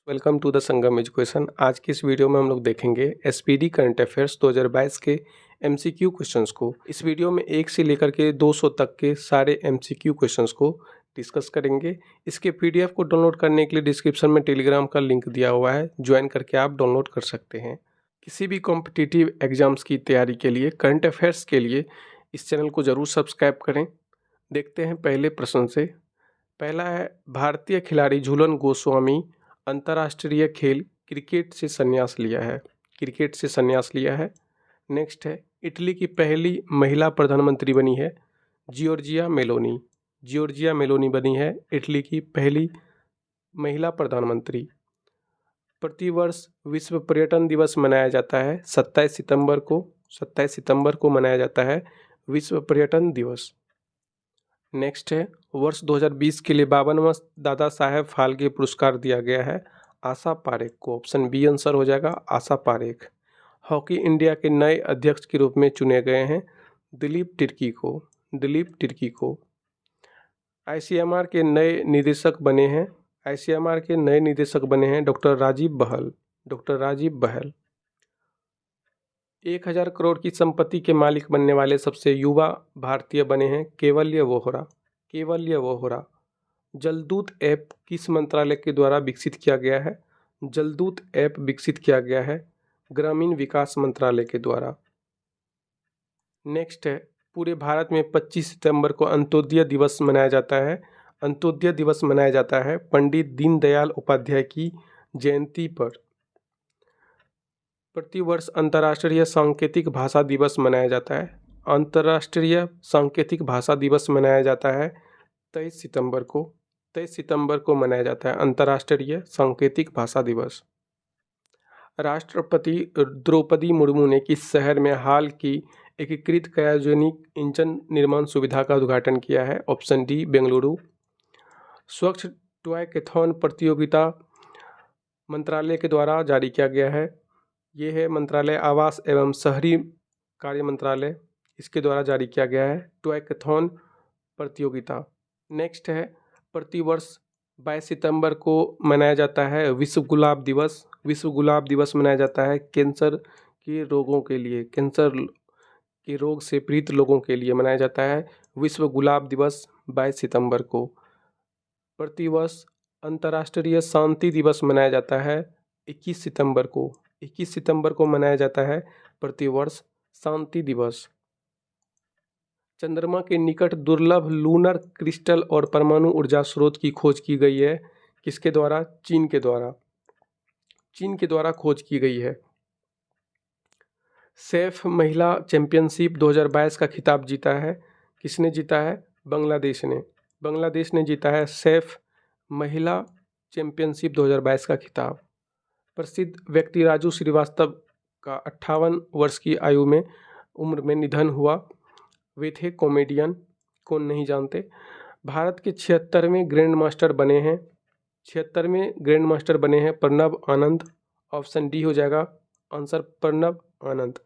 Welcome to the Sangam education. आज की इस वीडियो में हम लोग देखेंगे एसपीडी करंट अफेयर्स 2022 के एमसीक्यू क्वेश्चंस को। इस वीडियो में 1 से लेकर के 200 तक के सारे एमसीक्यू क्वेश्चंस को डिस्कस करेंगे। इसके पीडीएफ को डाउनलोड करने के लिए डिस्क्रिप्शन में टेलीग्राम का लिंक दिया हुआ है, ज्वाइन करके आप डाउनलोड कर सकते हैं। किसी भी कॉम्पिटिटिव एग्जाम्स की तैयारी के लिए, करंट अफेयर्स के लिए इस चैनल को ज़रूर सब्सक्राइब करें। देखते हैं पहले प्रश्न से। पहला है, भारतीय खिलाड़ी झूलन गोस्वामी अंतर्राष्ट्रीय खेल क्रिकेट से संन्यास लिया है। क्रिकेट से संन्यास लिया है। नेक्स्ट है, इटली की पहली महिला प्रधानमंत्री बनी है जियोर्जिया मेलोनी। जियोर्जिया मेलोनी बनी है इटली की पहली महिला प्रधानमंत्री। प्रतिवर्ष विश्व पर्यटन दिवस मनाया जाता है 27 सितंबर को। 27 सितंबर को मनाया जाता है विश्व पर्यटन दिवस। नेक्स्ट है, वर्ष 2020 के लिए 52वां दादा साहेब फाल्के पुरस्कार दिया गया है आशा पारेख को। ऑप्शन बी आंसर हो जाएगा, आशा पारेख। हॉकी इंडिया के नए अध्यक्ष के रूप में चुने गए हैं दिलीप तिर्की को। दिलीप तिर्की को। आईसीएमआर के नए निदेशक बने हैं आईसीएमआर के नए निदेशक बने हैं डॉक्टर राजीव बहल। डॉक्टर राजीव बहल। 1000 करोड़ की संपत्ति के मालिक बनने वाले सबसे युवा भारतीय बने हैं केवल्य वोहरा। केवल्य वोहरा। जलदूत ऐप किस मंत्रालय के द्वारा विकसित किया गया है? जलदूत ऐप विकसित किया गया है ग्रामीण विकास मंत्रालय के द्वारा। नेक्स्ट है, पूरे भारत में 25 सितंबर को अंत्योदय दिवस मनाया जाता है। अंत्योदय दिवस मनाया जाता है पंडित दीनदयाल उपाध्याय की जयंती पर। प्रतिवर्ष अंतर्राष्ट्रीय सांकेतिक भाषा दिवस मनाया जाता है। अंतर्राष्ट्रीय सांकेतिक भाषा दिवस मनाया जाता है 23 सितंबर को। 23 सितंबर को मनाया जाता है अंतर्राष्ट्रीय सांकेतिक भाषा दिवस। राष्ट्रपति द्रौपदी मुर्मू ने किस शहर में हाल की एकीकृत क्रायोजेनिक इंजन निर्माण सुविधा का उद्घाटन किया है? Option D, Bengaluru. स्वच्छ टॉयकथॉन प्रतियोगिता मंत्रालय के द्वारा जारी किया गया है। ये है मंत्रालय आवास एवं शहरी कार्य मंत्रालय, इसके द्वारा जारी किया गया है टॉयकथॉन प्रतियोगिता। नेक्स्ट है, प्रतिवर्ष 22 सितंबर को मनाया जाता है विश्व गुलाब दिवस। विश्व गुलाब दिवस मनाया जाता है कैंसर के रोगों के लिए, कैंसर के रोग से पीड़ित लोगों के लिए मनाया जाता है विश्व गुलाब दिवस 22 सितंबर को। प्रतिवर्ष अंतर्राष्ट्रीय शांति दिवस मनाया जाता है 21 सितंबर को। 21 सितंबर को मनाया जाता है प्रतिवर्ष शांति दिवस। चंद्रमा के निकट दुर्लभ लूनर क्रिस्टल और परमाणु ऊर्जा स्रोत की खोज की गई है किसके द्वारा? चीन के द्वारा। चीन के द्वारा खोज की गई है। सैफ महिला चैंपियनशिप 2022 का खिताब जीता है। किसने जीता है? बांग्लादेश ने। बांग्लादेश ने जीता है सैफ महिला चैंपियनशिप 2022 का खिताब। प्रसिद्ध व्यक्ति राजू श्रीवास्तव का 58 वर्ष की उम्र में निधन हुआ। वे थे कॉमेडियन, कौन नहीं जानते। भारत के 76वें ग्रैंड मास्टर बने हैं 76वें ग्रैंड मास्टर बने हैं प्रणब आनंद। ऑप्शन डी हो जाएगा आंसर, प्रणब आनंद।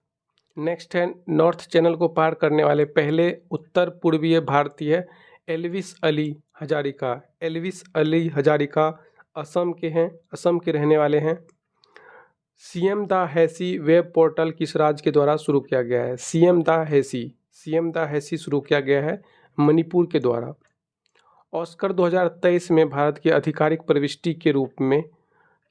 नेक्स्ट है, नॉर्थ चैनल को पार करने वाले पहले उत्तर पूर्वीय भारतीय एल्विस अली हजारिका। एल्विस अली हजारिका असम के हैं, असम के रहने वाले हैं। सीएम द हैसी वेब पोर्टल किस राज्य के द्वारा शुरू किया गया है? सीएम द हैसी शुरू किया गया है मणिपुर के द्वारा। ऑस्कर 2023 में भारत की आधिकारिक प्रविष्टि के रूप में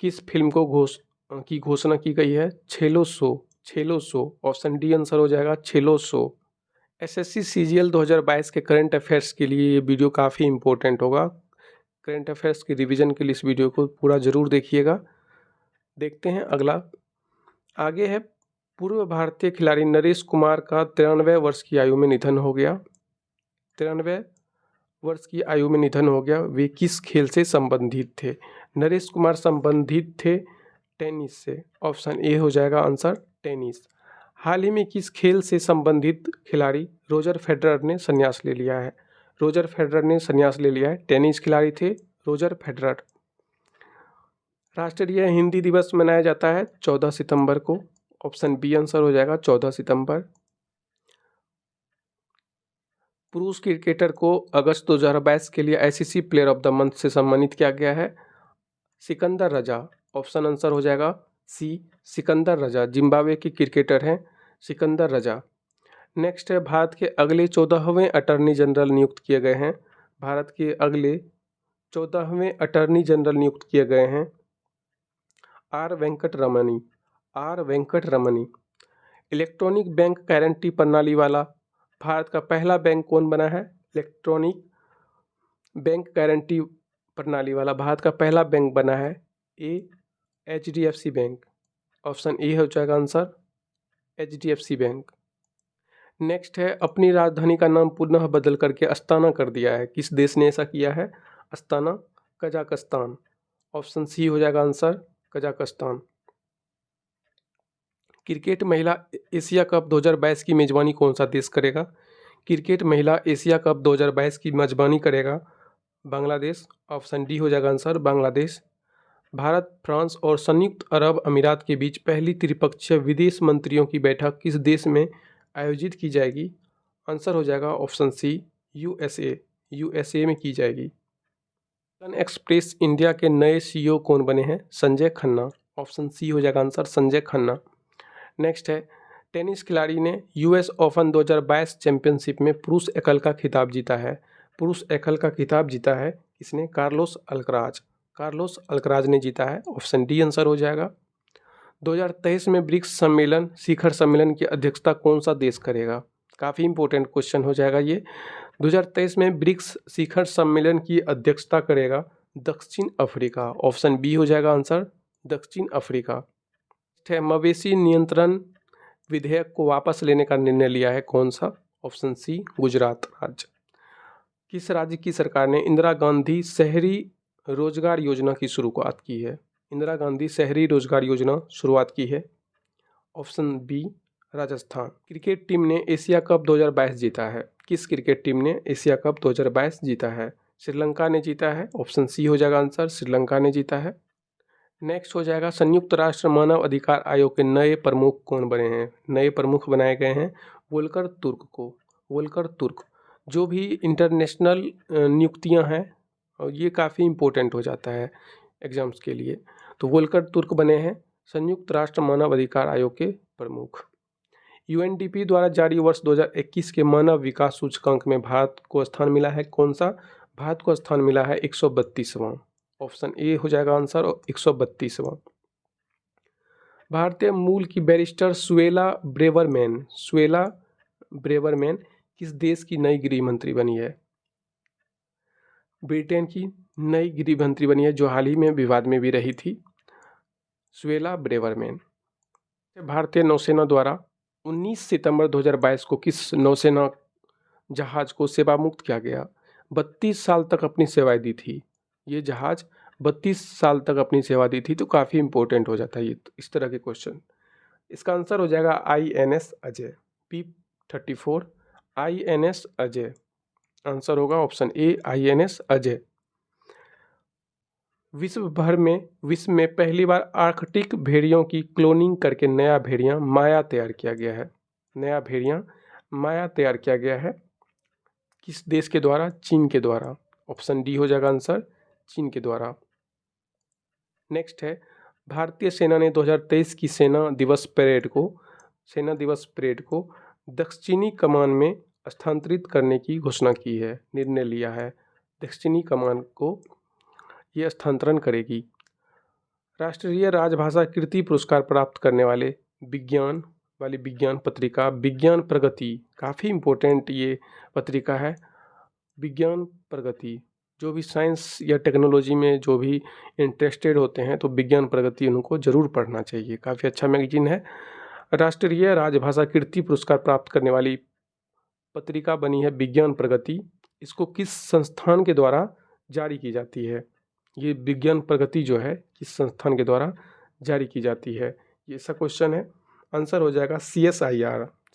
किस फिल्म को घोषणा की गई है? छेलो शो। ऑप्शन डी आंसर हो जाएगा, छेलो शो। एसएससी सीजीएल 2022 के करंट अफेयर्स के लिए ये वीडियो काफ़ी इंपॉर्टेंट होगा। करंट अफेयर्स की रिवीजन के लिए इस वीडियो को पूरा ज़रूर देखिएगा। देखते हैं अगला। आगे है, पूर्व भारतीय खिलाड़ी नरेश कुमार का 93 वर्ष की आयु में निधन हो गया। 93 वर्ष की आयु में निधन हो गया। वे किस खेल से संबंधित थे? नरेश कुमार संबंधित थे टेनिस से। ऑप्शन ए हो जाएगा आंसर, टेनिस। हाल ही में किस खेल से संबंधित खिलाड़ी रोजर फेडरर ने संन्यास ले लिया है? रोजर फेडरर ने संन्यास ले लिया है। टेनिस खिलाड़ी थे रोजर फेडरर। राष्ट्रीय हिंदी दिवस मनाया जाता है 14 सितंबर को। ऑप्शन बी आंसर हो जाएगा, 14 सितंबर। पुरुष क्रिकेटर को अगस्त 2022 के लिए ICC player of the month से सम्मानित किया गया है सिकंदर रजा। ऑप्शन आंसर हो जाएगा सी, सिकंदर रजा। जिम्बाब्वे के क्रिकेटर हैं सिकंदर रजा। नेक्स्ट है, भारत के अगले 14वें अटॉर्नी जनरल नियुक्त किए गए हैं। भारत के अगले 14वें अटॉर्नी जनरल नियुक्त किए गए हैं R Venkat Ramani. R Venkat Ramani. Electronic bank guarantee प्रणाली वाला भारत का पहला बैंक कौन बना है? इलेक्ट्रॉनिक बैंक गारंटी प्रणाली वाला भारत का पहला बैंक बना है ए, HDFC बैंक। ऑप्शन ए हो जाएगा आंसर, HDFC बैंक। नेक्स्ट है, अपनी राजधानी का नाम पुनः बदल करके अस्ताना कर दिया है। किस देश ने ऐसा किया है? Astana, Kazakhstan. ऑप्शन सी हो जाएगा आंसर, कजाकिस्तान। क्रिकेट महिला एशिया कप 2022 की मेजबानी कौन सा देश करेगा? क्रिकेट महिला एशिया कप 2022 की मेजबानी करेगा बांग्लादेश। ऑप्शन डी हो जाएगा आंसर, बांग्लादेश। भारत, फ्रांस और संयुक्त अरब अमीरात के बीच पहली त्रिपक्षीय विदेश मंत्रियों की बैठक किस देश में आयोजित की जाएगी? आंसर हो जाएगा ऑप्शन सी, USA। USA में की जाएगी। सन एक्सप्रेस इंडिया के नए CEO कौन बने हैं? संजय खन्ना। ऑप्शन सी हो जाएगा आंसर, संजय खन्ना। नेक्स्ट है, टेनिस खिलाड़ी ने US ओपन 2022 चैंपियनशिप में पुरुष एकल का खिताब जीता है। पुरुष एकल का खिताब जीता है किसने? Carlos Alcaraz. कार्लोस अल्कराज ने जीता है। ऑप्शन डी आंसर हो जाएगा। 2023 में ब्रिक्स सम्मेलन, शिखर सम्मेलन की अध्यक्षता कौन सा देश करेगा? काफ़ी इंपॉर्टेंट क्वेश्चन हो जाएगा ये। 2023 में ब्रिक्स शिखर सम्मेलन की अध्यक्षता करेगा दक्षिण अफ्रीका। ऑप्शन बी हो जाएगा आंसर, दक्षिण अफ्रीका। है, मवेशी नियंत्रण विधेयक को वापस लेने का निर्णय लिया है कौन सा? ऑप्शन सी, गुजरात राज्य। किस राज्य की सरकार ने इंदिरा गांधी शहरी रोजगार योजना की शुरुआत की है? इंदिरा गांधी शहरी रोजगार योजना शुरुआत की है। Option B, Rajasthan. Cricket team ने एशिया कप 2022 जीता है। किस क्रिकेट टीम ने एशिया कप 2022 जीता है? श्रीलंका ने जीता है। ऑप्शन सी हो जाएगा आंसर, श्रीलंका ने जीता है। नेक्स्ट हो जाएगा, संयुक्त राष्ट्र मानव अधिकार आयोग के नए प्रमुख कौन बने हैं? नए प्रमुख बनाए गए हैं वोल्कर तुर्क को। वोल्कर तुर्क। जो भी इंटरनेशनल नियुक्तियां हैं, और ये काफ़ी इम्पोर्टेंट हो जाता है एग्जाम्स के लिए, तो वोल्कर तुर्क बने हैं संयुक्त राष्ट्र मानव अधिकार आयोग के प्रमुख। UNDP द्वारा जारी वर्ष 2021 के मानव विकास सूचकांक में भारत को स्थान मिला है कौन सा? भारत को स्थान मिला है 132वां। ऑप्शन ए हो जाएगा आंसर, 132वां। भारतीय मूल की barrister Suella Braverman, Suella Braverman किस देश की नई गृह मंत्री बनी है? ब्रिटेन की नई गृह मंत्री बनी है, जो हाल ही में विवाद में भी रही थी, सुएला ब्रेवरमैन। भारतीय नौसेना द्वारा 19 सितंबर 2022 को किस नौसेना जहाज को सेवा मुक्त किया गया? 32 साल तक अपनी सेवाएं दी थी ये जहाज, 32 साल तक अपनी सेवा दी थी, तो काफ़ी इंपॉर्टेंट हो जाता है ये इस तरह के क्वेश्चन। इसका आंसर हो जाएगा INS Ajay, P-34 INS Ajay. Answer होगा ऑप्शन ए, INS अजय। विश्व में पहली बार आर्कटिक भेड़ियों की क्लोनिंग करके नया भेड़िया माया तैयार किया गया है। नया भेड़िया माया तैयार किया गया है किस देश के द्वारा? चीन के द्वारा। ऑप्शन डी हो जाएगा आंसर, चीन के द्वारा। नेक्स्ट है, भारतीय सेना ने 2023 की सेना दिवस परेड को दक्षिणी कमान में स्थानांतरित करने की घोषणा की है, निर्णय लिया है। दक्षिणी कमान को ये स्थानांतरण करेगी। राष्ट्रीय राजभाषा कीर्ति पुरस्कार प्राप्त करने वाले विज्ञान पत्रिका विज्ञान प्रगति, काफ़ी इम्पोर्टेंट ये पत्रिका है विज्ञान प्रगति। जो भी साइंस या टेक्नोलॉजी में जो भी इंटरेस्टेड होते हैं, तो विज्ञान प्रगति उनको जरूर पढ़ना चाहिए, काफ़ी अच्छा मैगजीन है। राष्ट्रीय राजभाषा कीर्ति पुरस्कार प्राप्त करने वाली पत्रिका बनी है विज्ञान प्रगति। इसको किस संस्थान के द्वारा जारी की जाती है? ये विज्ञान प्रगति जो है किस संस्थान के द्वारा जारी की जाती है? ये ऐसा क्वेश्चन है। आंसर हो जाएगा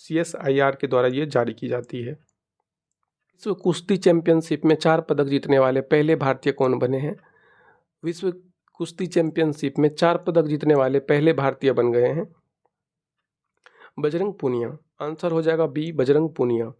CSIR के द्वारा ये जारी की जाती है। विश्व कुश्ती चैंपियनशिप में 4 पदक जीतने वाले पहले भारतीय कौन बने हैं? विश्व कुश्ती चैंपियनशिप में 4 पदक जीतने वाले पहले भारतीय बन गए हैं बजरंग पूनिया। आंसर हो जाएगा बी, बजरंग पूनिया।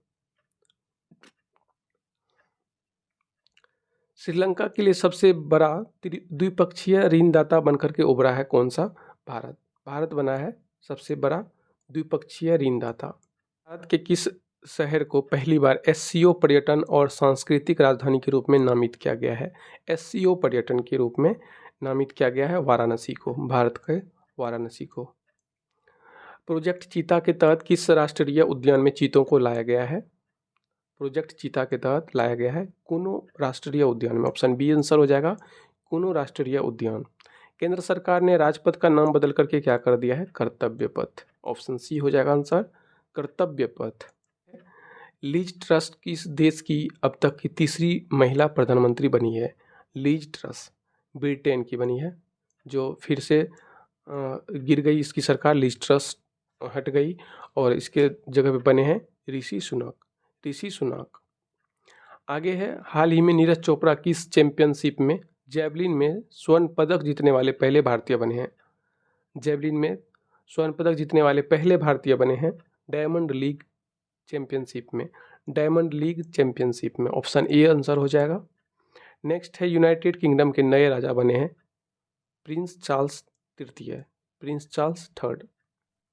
श्रीलंका के लिए सबसे बड़ा द्विपक्षीय ऋणदाता बनकर के उभरा है कौन सा? भारत। भारत बना है सबसे बड़ा द्विपक्षीय ऋणदाता। भारत के किस शहर को पहली बार एससीओ पर्यटन और सांस्कृतिक राजधानी के रूप में नामित किया गया है? एससीओ पर्यटन के रूप में नामित किया गया है वाराणसी को, भारत के वाराणसी को। प्रोजेक्ट चीता के तहत किस राष्ट्रीय उद्यान में चीतों को लाया गया है? प्रोजेक्ट चीता के तहत लाया गया है कुनो राष्ट्रीय उद्यान में। ऑप्शन बी आंसर हो जाएगा, कुनो राष्ट्रीय उद्यान। केंद्र सरकार ने राजपथ का नाम बदल करके क्या कर दिया है? कर्तव्य पथ। ऑप्शन सी हो जाएगा आंसर, कर्तव्य पथ। लीज ट्रस्ट किस देश की अब तक की तीसरी महिला प्रधानमंत्री बनी है? लीज ट्रस्ट ब्रिटेन की बनी है, जो फिर से गिर गई इसकी सरकार, लीज ट्रस्ट हट गई और इसके जगह पे बने हैं ऋषि सुनक। ऋषि सुनक। आगे है, हाल ही में नीरज चोपड़ा किस चैंपियनशिप में जेवलिन में स्वर्ण पदक जीतने वाले पहले भारतीय बने हैं? जेवलिन में स्वर्ण पदक जीतने वाले पहले भारतीय बने हैं डायमंड लीग चैंपियनशिप में। डायमंड लीग चैंपियनशिप में। ऑप्शन ए आंसर हो जाएगा। नेक्स्ट है, यूनाइटेड किंगडम के नए राजा बने हैं प्रिंस चार्ल्स तृतीय, प्रिंस चार्ल्स थर्ड।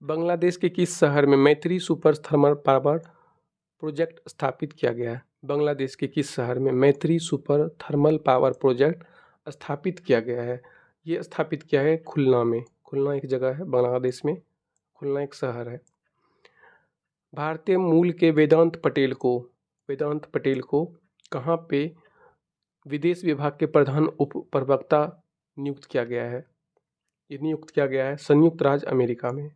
बांग्लादेश के किस शहर में मैत्री सुपर थर्मल पावर प्रोजेक्ट स्थापित किया गया है? बांग्लादेश के किस शहर में मैत्री सुपर थर्मल पावर प्रोजेक्ट स्थापित किया गया है? ये स्थापित किया है खुलना में। खुलना एक जगह है बांग्लादेश में, खुलना एक शहर है। भारतीय मूल के वेदांत पटेल को कहाँ पे विदेश विभाग के प्रधान उप प्रवक्ता नियुक्त किया गया है? ये नियुक्त किया गया है संयुक्त राज्य अमेरिका में,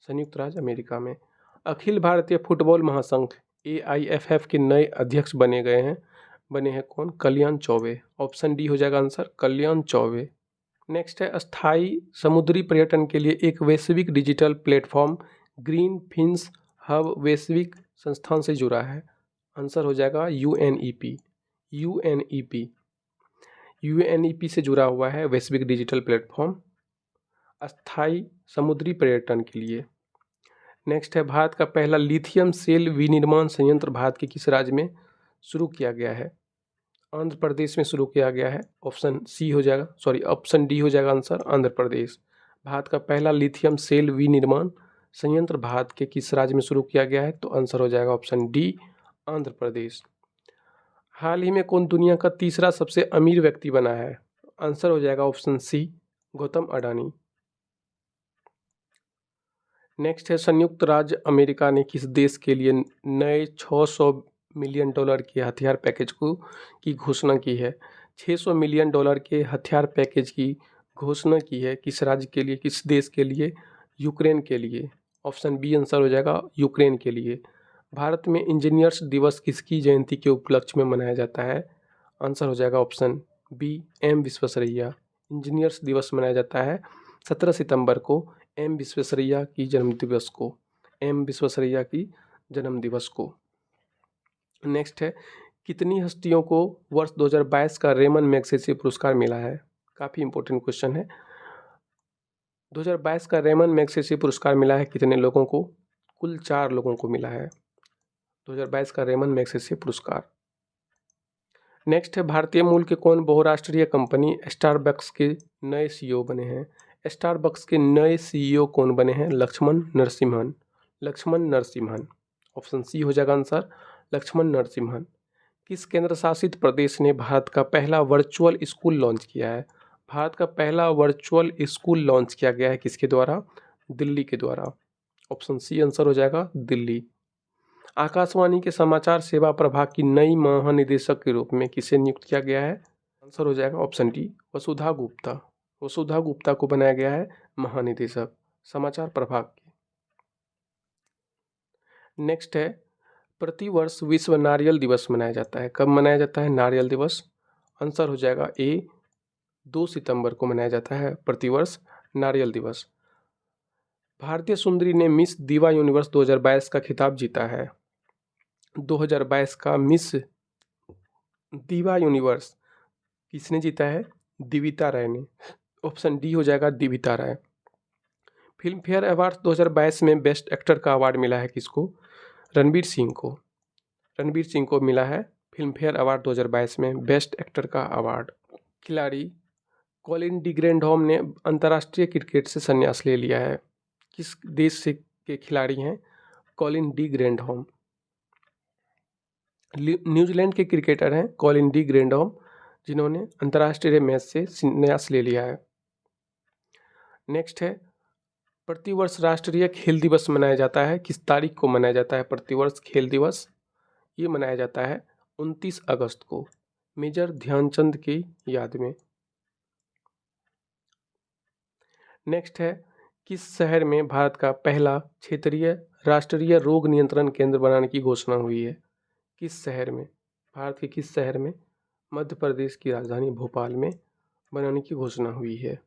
संयुक्त राज्य अमेरिका में। अखिल भारतीय फुटबॉल महासंघ AIFF के नए अध्यक्ष बने हैं कौन? कल्याण चौबे। ऑप्शन डी हो जाएगा आंसर, कल्याण चौबे। नेक्स्ट है, स्थायी समुद्री पर्यटन के लिए एक वैश्विक digital platform green fins hub वैश्विक संस्थान से जुड़ा है। आंसर हो जाएगा UNEP। UNEP से जुड़ा हुआ है वैश्विक डिजिटल प्लेटफॉर्म अस्थायी समुद्री पर्यटन के लिए। नेक्स्ट है, भारत का पहला लिथियम सेल विनिर्माण संयंत्र भारत के किस राज्य में शुरू किया गया है? आंध्र प्रदेश में शुरू किया गया है। ऑप्शन सी हो जाएगा, ऑप्शन डी हो जाएगा आंसर, आंध्र प्रदेश। भारत का पहला लिथियम सेल विनिर्माण संयंत्र भारत के किस राज्य में शुरू किया गया है? तो आंसर हो जाएगा ऑप्शन डी, आंध्र प्रदेश। हाल ही में कौन दुनिया का तीसरा सबसे अमीर व्यक्ति बना है? आंसर हो जाएगा option C, Gautam Adani. Next है, संयुक्त राज्य अमेरिका ने किस देश के लिए नए $600 मिलियन के हथियार पैकेज की घोषणा की है? $600 मिलियन के हथियार पैकेज की घोषणा की है किस राज्य के लिए, किस देश के लिए? यूक्रेन के लिए। ऑप्शन बी आंसर हो जाएगा, यूक्रेन के लिए। भारत में इंजीनियर्स दिवस किसकी जयंती के उपलक्ष्य में मनाया जाता है? आंसर हो जाएगा option B, M Visvesvaraya. Engineers दिवस मनाया जाता है 17 सितंबर को एम विश्वेश्वरैया की जन्मदिवस को, एम विश्वेश्वरैया की जन्मदिवस को। नेक्स्ट है, कितनी हस्तियों को वर्ष 2022 का रेमन मैगसेसे पुरस्कार मिला है? काफ़ी इंपॉर्टेंट क्वेश्चन है। 2022 का रेमन मैगसेसे पुरस्कार मिला है कितने लोगों को? कुल 4 लोगों को मिला है 2022 का रेमन मैगसेसे पुरस्कार। नेक्स्ट है, भारतीय मूल के कौन बहुराष्ट्रीय कंपनी स्टारबक्स के नए CEO बने हैं? स्टारबक्स के नए CEO कौन बने हैं? लक्ष्मण नरसिम्हन। ऑप्शन सी हो जाएगा आंसर, लक्ष्मण नरसिम्हन। किस केंद्र शासित प्रदेश ने भारत का पहला वर्चुअल स्कूल लॉन्च किया है? भारत का पहला वर्चुअल स्कूल लॉन्च किया गया है किसके द्वारा? दिल्ली के द्वारा। ऑप्शन सी आंसर हो जाएगा, दिल्ली। आकाशवाणी के समाचार सेवा प्रभाग की नई महानिदेशक के रूप में किसे नियुक्त किया गया है? आंसर हो जाएगा ऑप्शन डी, वसुधा गुप्ता। वसुधा गुप्ता को बनाया गया है महानिदेशक समाचार प्रभाग की। नेक्स्ट है, प्रतिवर्ष विश्व नारियल दिवस मनाया जाता है। कब मनाया जाता है नारियल दिवस? आंसर हो जाएगा ए, 2 सितंबर को मनाया जाता है प्रतिवर्ष नारियल दिवस। भारतीय सुंदरी ने मिस दीवा यूनिवर्स 2022 का खिताब जीता है। 2022 का मिस दीवा यूनिवर्स किसने जीता है? दिविता राय ने। ऑप्शन डी हो जाएगा, दिविता राय। फिल्म फेयर अवार्ड 2022 में बेस्ट एक्टर का अवार्ड मिला है किसको? रणवीर सिंह को। रणवीर सिंह को मिला है फिल्म फेयर अवार्ड 2022 में बेस्ट एक्टर का अवार्ड। खिलाड़ी कॉलिन डी ग्रैंडहोम ने अंतर्राष्ट्रीय क्रिकेट से संन्यास ले लिया है। किस देश से के खिलाड़ी हैं कॉलिन डी ग्रैंडहोम? न्यूजीलैंड के क्रिकेटर हैं कॉलिन डी ग्रैंडहोम, जिन्होंने अंतर्राष्ट्रीय मैच से संन्यास ले लिया है। नेक्स्ट है, प्रतिवर्ष राष्ट्रीय खेल दिवस मनाया जाता है, किस तारीख को मनाया जाता है प्रतिवर्ष खेल दिवस? ये मनाया जाता है 29 अगस्त को, मेजर ध्यानचंद की याद में। नेक्स्ट है, किस शहर में भारत का पहला क्षेत्रीय राष्ट्रीय रोग नियंत्रण केंद्र बनाने की घोषणा हुई है? किस शहर में? भारत के किस शहर में? मध्य प्रदेश की राजधानी भोपाल में बनाने की घोषणा हुई है।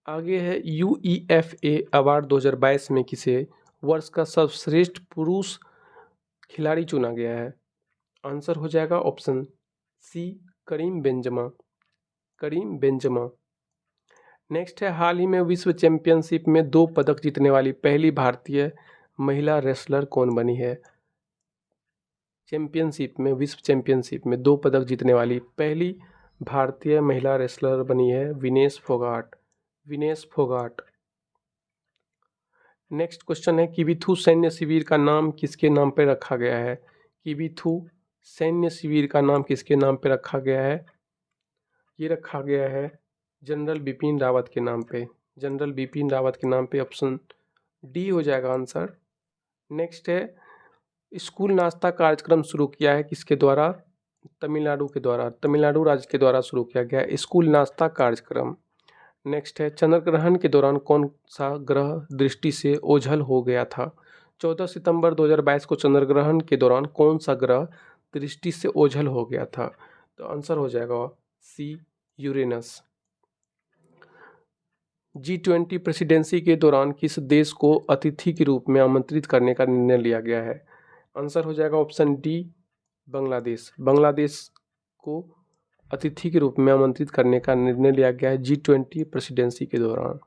आगे है, UEFA अवार्ड 2022 में किसे वर्ष का सर्वश्रेष्ठ पुरुष खिलाड़ी चुना गया है? आंसर हो जाएगा option C, Karim Benzema. Karim Benzema. Next है, हाल ही में विश्व चैंपियनशिप में 2 पदक जीतने वाली पहली भारतीय महिला रेसलर कौन बनी है? विश्व चैंपियनशिप में 2 पदक जीतने वाली पहली भारतीय महिला रेसलर बनी है विनेश फोगाट। विनेश फोगाट। नेक्स्ट क्वेश्चन है, किबिथु सैन्य शिविर का नाम किसके नाम पर रखा गया है? किबिथु सैन्य शिविर का नाम किसके नाम पर रखा गया है? ये रखा गया है जनरल बिपिन रावत के नाम पे। जनरल बिपिन रावत के नाम पे, ऑप्शन डी हो जाएगा आंसर। नेक्स्ट है, स्कूल नाश्ता कार्यक्रम शुरू किया है किसके द्वारा? तमिलनाडु के द्वारा, तमिलनाडु राज्य के द्वारा शुरू किया गया स्कूल नाश्ता कार्यक्रम। नेक्स्ट है, चंद्र ग्रहण के दौरान कौन सा ग्रह दृष्टि से ओझल हो गया था? 14 सितंबर 2022 को चंद्र ग्रहण के दौरान कौन सा ग्रह दृष्टि से ओझल हो गया था? तो आंसर हो जाएगा सी, यूरेनस। G20 प्रेसिडेंसी के दौरान किस देश को अतिथि के रूप में आमंत्रित करने का निर्णय लिया गया है? आंसर हो जाएगा ऑप्शन डी, बांग्लादेश। बांग्लादेश को अतिथि के रूप में आमंत्रित करने का निर्णय लिया गया है G20 प्रेसिडेंसी के दौरान।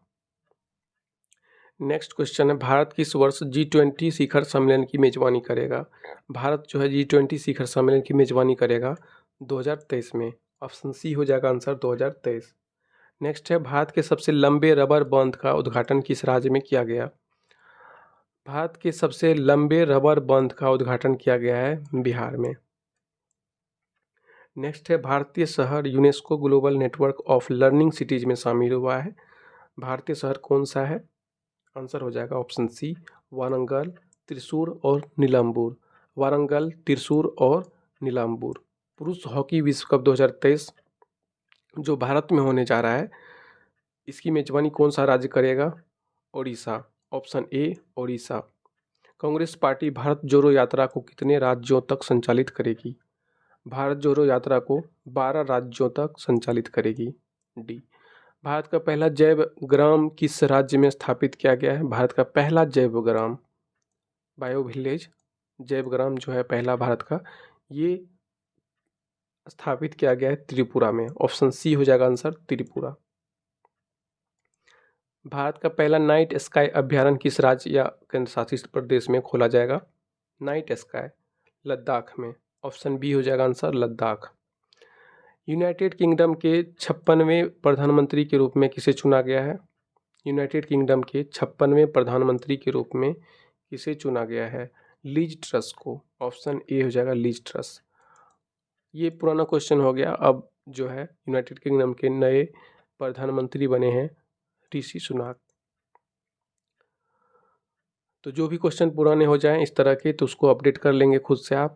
नेक्स्ट क्वेश्चन है, भारत किस वर्ष G20 शिखर सम्मेलन की मेजबानी करेगा? भारत जो है G20 शिखर सम्मेलन की मेजबानी करेगा 2023 में। ऑप्शन सी हो जाएगा आंसर 2023। नेक्स्ट है, भारत के सबसे लंबे रबर बांध का उद्घाटन किस राज्य में किया गया? भारत के सबसे लंबे रबर बांध का उद्घाटन किया गया है बिहार में। नेक्स्ट है, भारतीय शहर UNESCO global network of learning cities में शामिल हुआ है। भारतीय शहर कौन सा है? आंसर हो जाएगा ऑप्शन सी, वारंगल, त्रिशूर और नीलांबूर। वारंगल, त्रिशूर और नीलांबूर। पुरुष हॉकी विश्व कप 2023 जो भारत में होने जा रहा है, इसकी मेजबानी कौन सा राज्य करेगा? Odisha. Option A, Odisha. Congress party Bharat जोड़ो यात्रा को कितने राज्यों तक संचालित करेगी? भारत जोड़ो यात्रा को 12 राज्यों तक संचालित करेगी। डी। भारत का पहला जैव ग्राम किस राज्य में स्थापित किया गया है? भारत का पहला जैव ग्राम, बायो विलेज, जैव ग्राम जो है पहला भारत का, ये स्थापित किया गया है त्रिपुरा में। ऑप्शन सी हो जाएगा आंसर, त्रिपुरा। भारत का पहला नाइट स्काई अभ्यारण्य किस राज्य या केंद्र शासित प्रदेश में खोला जाएगा? नाइट स्काई, लद्दाख में। ऑप्शन बी हो जाएगा आंसर, लद्दाख। यूनाइटेड किंगडम के 56वें प्रधानमंत्री के रूप में किसे चुना गया है? यूनाइटेड किंगडम के 56वें प्रधानमंत्री के रूप में किसे चुना गया है? लीज ट्रस को। ऑप्शन ए हो जाएगा, लीज ट्रस। ये पुराना क्वेश्चन हो गया। अब जो है यूनाइटेड किंगडम के नए प्रधानमंत्री बने हैं ऋषि सुनाक। तो जो भी क्वेश्चन पुराने हो जाएं इस तरह के, तो उसको अपडेट कर लेंगे खुद से आप।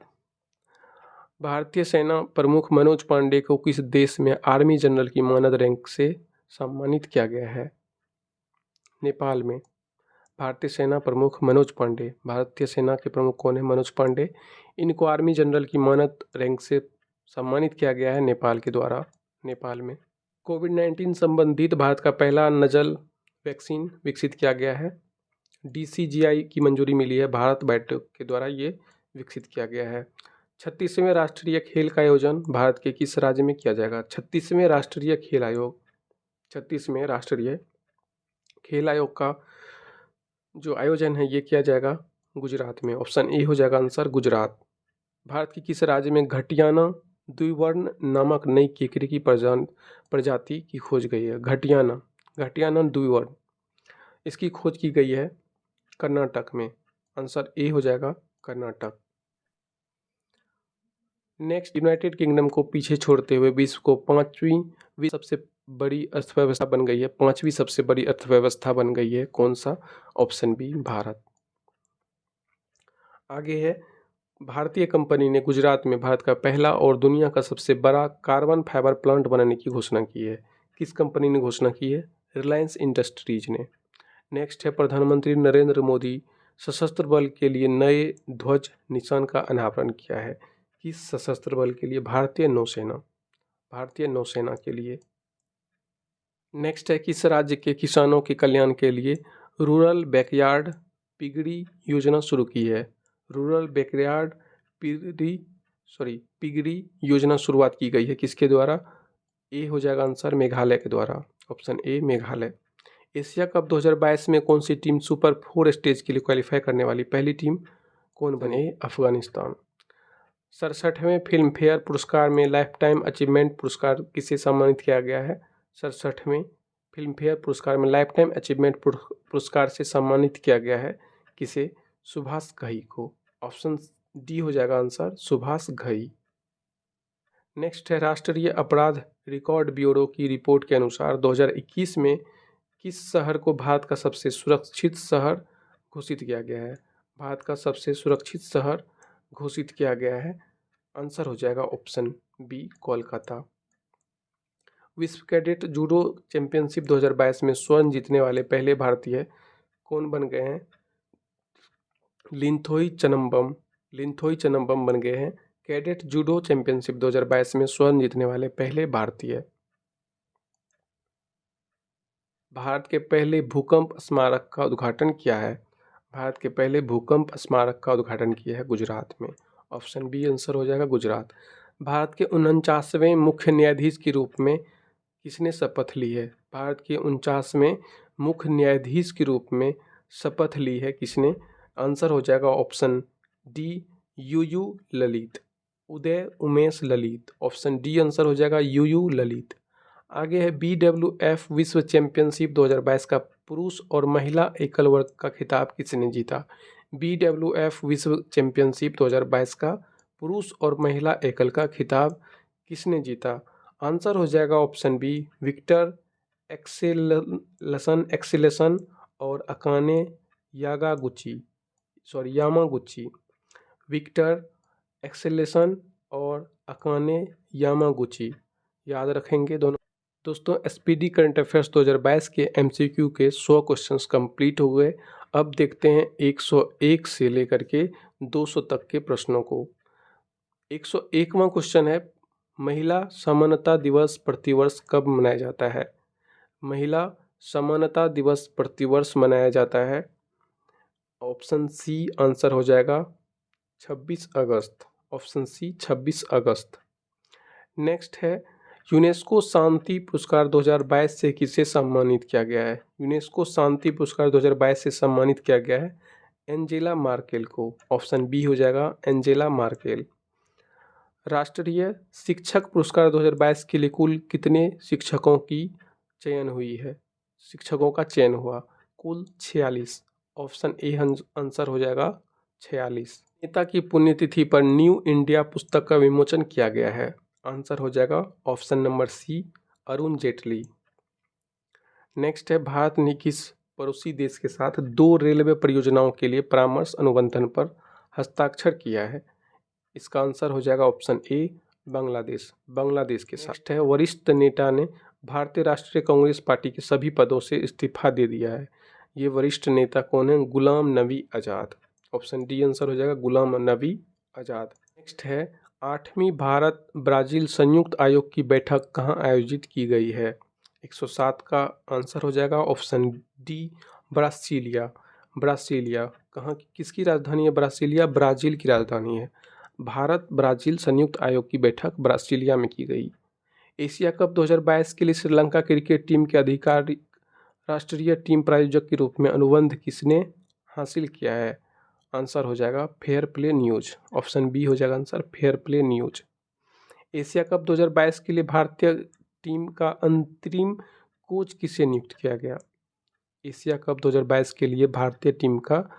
भारतीय सेना प्रमुख मनोज पांडे को किस देश में आर्मी जनरल की मानद रैंक से सम्मानित किया गया है? नेपाल में। भारतीय सेना प्रमुख मनोज पांडे, भारतीय सेना के प्रमुख कौन है? मनोज पांडे। इनको आर्मी जनरल की मानद रैंक से सम्मानित किया गया है नेपाल के द्वारा, नेपाल में। कोविड-19 संबंधित भारत का पहला नजल वैक्सीन विकसित किया गया है। DCGI की मंजूरी मिली है, भारत बायोटेक के द्वारा ये विकसित किया गया है। 36वें राष्ट्रीय खेल का आयोजन भारत के किस राज्य में किया जाएगा? 36वें राष्ट्रीय खेल आयोग, 36वें राष्ट्रीय खेल आयोग का जो आयोजन है ये किया जाएगा गुजरात में। ऑप्शन ए हो जाएगा आंसर, गुजरात। भारत के किस राज्य में घटियाना द्विवर्ण नामक नई केकड़े की प्रजाति की खोज गई है? घटियाना द्विवर्ण, इसकी खोज की गई है कर्नाटक में। आंसर ए हो जाएगा कर्नाटक। नेक्स्ट, यूनाइटेड किंगडम को पीछे छोड़ते हुए विश्व को पांचवी सबसे बड़ी अर्थव्यवस्था बन गई है। पांचवी सबसे बड़ी अर्थव्यवस्था बन गई है, कौन सा? Option B, Bharat. आगे है, भारतीय कंपनी ने गुजरात में भारत का पहला और दुनिया का सबसे बड़ा कार्बन फाइबर प्लांट बनाने की घोषणा की है। किस कंपनी ने घोषणा की है? रिलायंस इंडस्ट्रीज ने। नेक्स्ट है, प्रधानमंत्री नरेंद्र मोदी सशस्त्र बल के लिए नए ध्वज निशान का अनावरण किया है। किस सशस्त्र बल के लिए? भारतीय नौसेना के लिए। नेक्स्ट है, किस राज्य के किसानों के कल्याण के लिए रूरल बैकयार्ड पिगड़ी योजना शुरू की है? रूरल बैकयार्ड पिगड़ी योजना शुरुआत की गई है किसके द्वारा? ए हो जाएगा आंसर, मेघालय के द्वारा। Option A, Meghalaya. Asia cup 2022 में कौन सी टीम सुपर 4 स्टेज के लिए क्वालिफाई करने वाली पहली टीम कौन बनी? अफगानिस्तान। 67वें फिल्म फेयर पुरस्कार में लाइफ टाइम अचीवमेंट पुरस्कार किसे सम्मानित किया गया है? 67वें फिल्म फेयर पुरस्कार में लाइफ टाइम अचीवमेंट पुरस्कार से सम्मानित किया गया है किसे? सुभाष घई को। ऑप्शन डी हो जाएगा आंसर, सुभाष घई। नेक्स्ट है, राष्ट्रीय अपराध रिकॉर्ड ब्यूरो की रिपोर्ट के अनुसार 2021 में किस शहर को भारत का सबसे सुरक्षित शहर घोषित किया गया है? भारत का सबसे सुरक्षित शहर घोषित किया गया है, आंसर हो जाएगा ऑप्शन बी, कोलकाता। विश्व कैडेट जूडो चैंपियनशिप 2022 में स्वर्ण जीतने वाले पहले भारतीय कौन बन गए हैं? लिंथोई चनम्बम बन गए हैं कैडेट जूडो चैंपियनशिप 2022 में स्वर्ण जीतने वाले पहले भारतीय। भारत के पहले भूकंप स्मारक का उद्घाटन किया है? भारत के पहले भूकंप स्मारक का उद्घाटन किया है गुजरात में। ऑप्शन बी आंसर हो जाएगा, गुजरात। भारत के 49वें मुख्य न्यायाधीश के रूप में किसने शपथ ली है? भारत के 49वें मुख्य न्यायाधीश के रूप में शपथ ली है किसने? आंसर हो जाएगा option D, you Lalit, Uday Umesh Lalit. Option D answer हो जाएगा, यू ललित। आगे है, BWF विश्व चैंपियनशिप 2022 का पुरुष और महिला एकल वर्ग का खिताब किसने जीता? BWF विश्व चैंपियनशिप 2022 का पुरुष और महिला एकल का खिताब किसने जीता? आंसर हो जाएगा ऑप्शन बी, विक्टर एक्सेलेसन और अकाने यामागुची। विक्टर एक्सेलेसन और अकाने यामागुची, याद रखेंगे दोनों। दोस्तों, SPD करंट अफेयर्स 2022 के MCQ के 100 क्वेश्चंस कंप्लीट हो गए। अब देखते हैं 101 से लेकर के 200 तक के प्रश्नों को। 101वां क्वेश्चन है, महिला समानता दिवस प्रतिवर्ष कब मनाया जाता है? महिला समानता दिवस प्रतिवर्ष मनाया जाता है, ऑप्शन सी आंसर हो जाएगा 26 अगस्त। ऑप्शन सी 26 अगस्त। नेक्स्ट है, यूनेस्को शांति पुरस्कार 2022 से किसे सम्मानित किया गया है? यूनेस्को शांति पुरस्कार 2022 से सम्मानित किया गया है एंजेला मार्केल को। ऑप्शन बी हो जाएगा, एंजेला मार्केल। राष्ट्रीय शिक्षक पुरस्कार 2022 के लिए कुल कितने शिक्षकों का चयन हुआ? कुल 46। ऑप्शन ए आंसर हो जाएगा 46। नेता की पुण्यतिथि पर न्यू इंडिया पुस्तक का विमोचन किया गया है, आंसर हो जाएगा option number C, Arun Jaitley. Next है, भारत ने किस पड़ोसी देश के साथ 2 रेलवे परियोजनाओं के लिए परामर्श अनुबंधन पर हस्ताक्षर किया है? इसका आंसर हो जाएगा ऑप्शन ए, बांग्लादेश के साथ। है, वरिष्ठ नेता ने भारतीय राष्ट्रीय कांग्रेस पार्टी के सभी पदों से इस्तीफा दे दिया है। ये वरिष्ठ नेता कौन है? Ghulam Nabi Azad. Option D answer हो जाएगा, गुलाम नबी आज़ाद। नेक्स्ट है, 8वीं भारत ब्राज़ील संयुक्त आयोग की बैठक कहाँ आयोजित की गई है? 107 का आंसर हो जाएगा ऑप्शन डी, ब्रासीलिया। कहाँ, किसकी राजधानी है ब्रासीलिया? ब्राज़ील की राजधानी है। भारत ब्राज़ील संयुक्त आयोग की बैठक ब्रासीलिया में की गई। एशिया कप 2022 के लिए श्रीलंका क्रिकेट टीम के राष्ट्रीय टीम प्रायोजक के रूप में अनुबंध किसने हासिल किया है? आंसर हो जाएगा fair play news. Option B हो जाएगा answer fair play news. Asia cup 2022 के लिए भारतीय टीम का अंतरिम कोच किसे नियुक्त किया गया? एशिया कप 2022 के लिए भारतीय टीम का